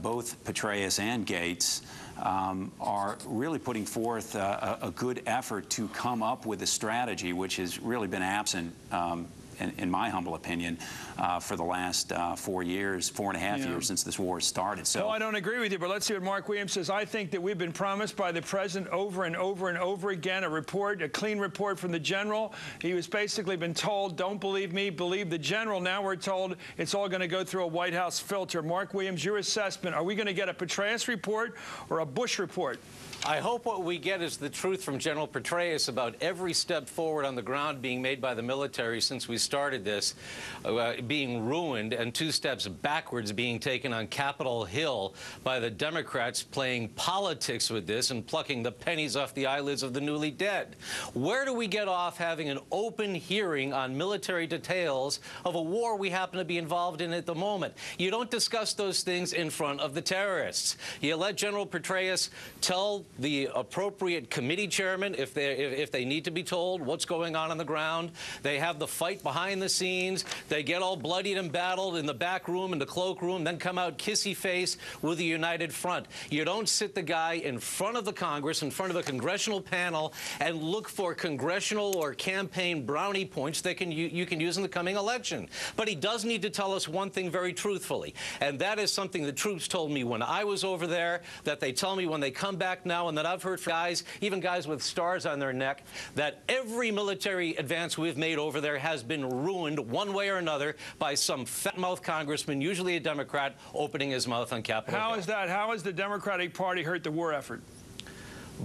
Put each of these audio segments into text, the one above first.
both Petraeus and Gates are really putting forth a good effort to come up with a strategy which has really been absent, in my humble opinion, for the last 4 years, 4.5 years since this war started. So, I don't agree with you, but let's see what Mark Williams says. I think that we've been promised by the president over and over and over again a clean report from the general. He was basically been told, don't believe me, believe the general. Now we're told it's all going to go through a White House filter. Mark Williams, your assessment, are we going to get a Petraeus report or a Bush report? I hope what we get is the truth from General Petraeus about every step forward on the ground being made by the military since we started this, being ruined, and 2 steps backwards being taken on Capitol Hill by the Democrats playing politics with this and plucking the pennies off the eyelids of the newly dead. Where do we get off having an open hearing on military details of a war we happen to be involved in at the moment? You don't discuss those things in front of the terrorists. You let General Petraeus tell the appropriate committee chairman, if they need to be told what's going on the ground. They have the fight behind the scenes. They get all bloodied and battled in the back room, in the cloakroom, then come out kissy face with a united front. You don't sit the guy in front of the Congress, in front of a congressional panel, and look for congressional or campaign brownie points that you can use in the coming election. But he does need to tell us one thing very truthfully, and that is something the troops told me when I was over there, that they tell me when they come back now, and that I've heard from guys, even guys with stars on their neck, that every military advance we've made over there has been ruined one way or another by some fat-mouthed congressman, usually a Democrat, opening his mouth on Capitol Hill. How is that? How has the Democratic Party hurt the war effort?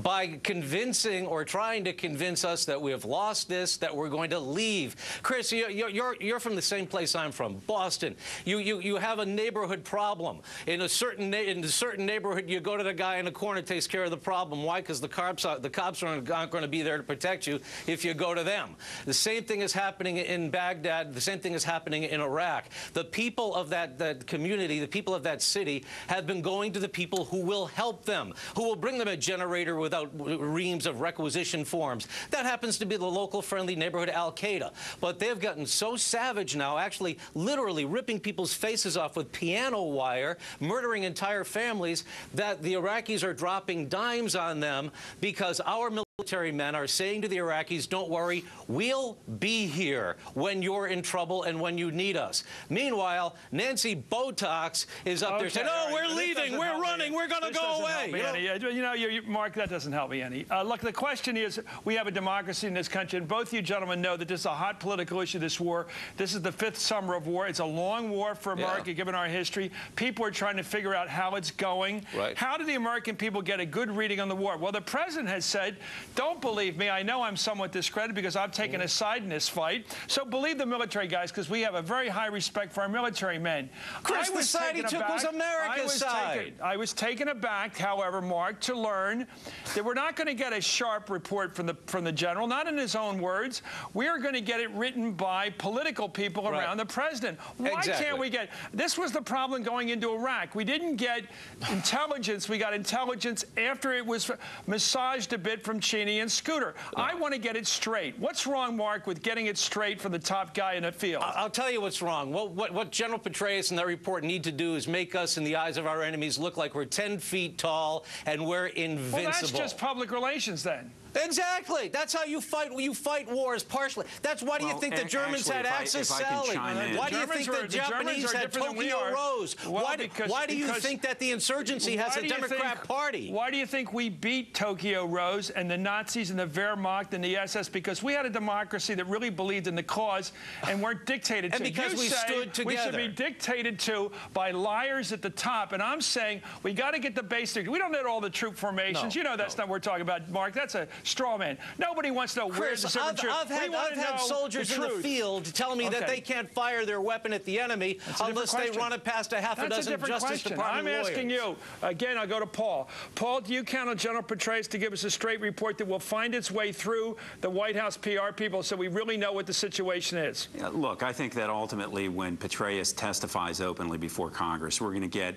By convincing or trying to convince us that we have lost this, that we're going to leave. Chris, you're from the same place I'm from, Boston. You have a neighborhood problem. In a certain neighborhood, you go to the guy in the corner who takes care of the problem. Why? Because the cops aren't going to be there to protect you if you go to them. The same thing is happening in Baghdad. The same thing is happening in Iraq. The people of that community, the people of that city, have been going to the people who will help them, who will bring them a generator without reams of requisition forms. That happens to be the local friendly neighborhood Al-Qaeda. But they've gotten so savage now, actually literally ripping people's faces off with piano wire, murdering entire families, that the Iraqis are dropping dimes on them because our military men are saying to the Iraqis, don't worry, we'll be here when you're in trouble and when you need us. Meanwhile, Nancy Botox is up there saying, oh, we're leaving, we're running, we're going to go away. You know, Mark, that doesn't help me any. Look, the question is, we have a democracy in this country, and both you gentlemen know that this is a hot political issue, this war. This is the 5th summer of war. It's a long war for America, given our history. People are trying to figure out how it's going. Right. How do the American people get a good reading on the war? Well, the president has said, don't believe me. I know I'm somewhat discredited because I've taken a side in this fight. So believe the military guys, because we have a very high respect for our military men. Chris, the side he took was America's side. I was taken aback, however, Mark, to learn that we're not going to get a sharp report from the general, not in his own words. We are going to get it written by political people around the president. Why can't we get... This was the problem going into Iraq. We didn't get intelligence. We got intelligence after it was massaged a bit from Cheney and Scooter. I want to get it straight. What's wrong, Mark, with getting it straight from the top guy in the field? I'll tell you what's wrong. What General Petraeus and that report need to do is make us, in the eyes of our enemies, look like we're 10 feet tall and we're invincible. Well, that's just public relations, then. Exactly. That's how you fight. You fight wars partially. That's why do you think the Germans had Axis Sally? Why do you think the Japanese had Tokyo Rose? Why do you think that the insurgency has a Democrat Party? Why do you think we beat Tokyo Rose and the Nazis and the Wehrmacht and the SS? Because we had a democracy that really believed in the cause and weren't dictated to. And because we stood together. We should be dictated to by liars at the top. And I'm saying we got to get the basics. We don't need all the troop formations. You know that's not what we're talking about, Mark. That's a straw man. Nobody wants to know where's the I've had soldiers in the field tell me that they can't fire their weapon at the enemy unless they run it past a half a dozen Justice Department lawyers. I'm asking you, again, I'll go to Paul. Paul, do you count on General Petraeus to give us a straight report that will find its way through the White House PR people so we really know what the situation is? Yeah, look, I think that ultimately when Petraeus testifies openly before Congress, we're going to get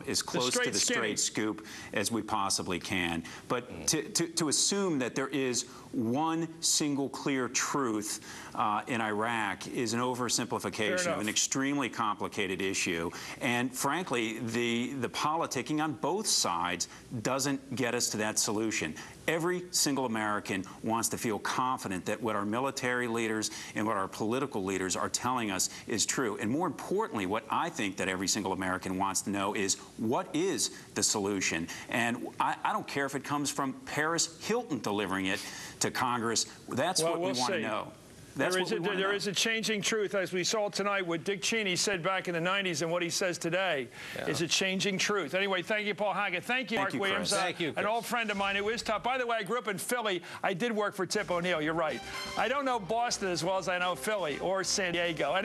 as close to the straight scoop as we possibly can. But to assume that there is one single clear truth in Iraq is an oversimplification of an extremely complicated issue. And frankly, the politicking on both sides doesn't get us to that solution. Every single American wants to feel confident that what our military leaders and what our political leaders are telling us is true. And more importantly, what I think that every single American wants to know is, what is the solution? And I don't care if it comes from Paris Hilton delivering it to Congress. That's what we want to know. There is a changing truth, as we saw tonight. What Dick Cheney said back in the 90s and what he says today is a changing truth. Anyway, thank you, Paul Hackett. Thank you, Mark Williams. Thank you, Chris. An old friend of mine who is tough. By the way, I grew up in Philly. I did work for Tip O'Neill. You're right. I don't know Boston as well as I know Philly or San Diego. Anyway.